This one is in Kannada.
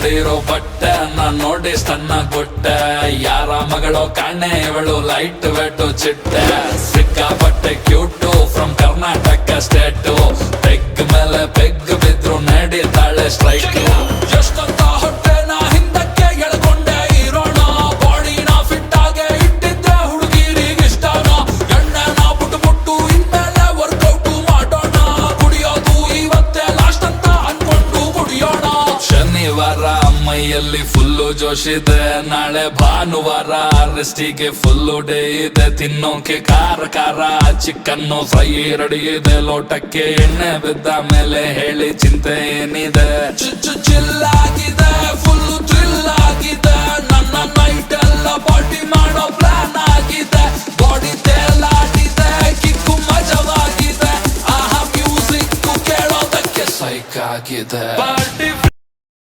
ಹೊಡೆದಿರೋ ಬಟ್ಟೆ ನಾನ್ ನೋಡಿ ಸ್ಟನ್ನ ಕೊಟ್ಟೆ. ಯಾರ ಮಗಳು ಕಾಣೆ ಇವಳು ಲೈಟ್ ವೆಟ್ಟು ಚಿಟ್ಟೆ. ಸಿಕ್ಕಾಪಟ್ಟೆ cute from Karnataka state. Peg ಮೇಲೆ ಪೆಗ್ ಬಿದ್ರು ನಡೀತಾಳೆ ಸ್ಟ್ರೈಕ್. ಎಷ್ಟಂತ ಹೊಟ್ಟೆ ನಾ ಹಿಂದಕ್ಕೆ ಎಳ್ಕೊಂಡೆ ಇರೋಣ. ಬಾಡಿನ ಫಿಟ್ ಆಗೆ ಇಟ್ಟಿದ್ದೆ ಹುಡುಗಿರಿಗೆ ಇಷ್ಟನ. ಎಣ್ಣೆನ ಬಿಟ್ಟು ಇನ್ಮೇಲೆ ವರ್ಕೌಟ್ ಮಾಡೋಣ. ಕುಡಿಯೋದು ಇವತ್ತೇ ಲಾಸ್ಟ್ ಅಂತ ಅನ್ಕೊಂಡು ಕುಡಿಯೋಣ. ಶನಿವಾರ ಮೈಯಲ್ಲಿ ಫುಲ್ಲು ಜೋಶಿದೆ. ನಾಳೆ ಭಾನುವಾರ ರೆಸ್ಟಿಗೆ ಫುಲ್ಲು ಡೇ ಇದೆ. ತಿನ್ನೋಕೆ ಖಾರ ಖಾರ ಚಿಕನ್ನು ಫ್ರೈ ರೆಡಿ ಇದೆ. ಲೋಟಕ್ಕೆ ಎಣ್ಣೆ ಬಿದ್ದ ಮೇಲೆ ಹೇಳಿ ಚಿಂತೆ ಏನಿದೆ. ಚಿಲ್ಲಾಗಿದೆ ಫುಲ್ಲು ಥ್ರಿಲ್ ಆಗಿದೆ. ನನ್ನ ನೈಟ್ ಎಲ್ಲ ಪಾರ್ಟಿ ಮಾಡೋ ಪ್ಲಾನ್ ಆಗಿದೆ. ಬಾಡಿ ತೇಲಾಡಿದೆ ಕಿಕ್ಕು ಮಜವಾಗಿದೆ. ಆಹಾ ಮ್ಯೂಸಿಕ್ ಕೇಳೋದಕ್ಕೆ ಸೈಕ್ ಆಗಿದೆ. ಪಾರ್ಟಿ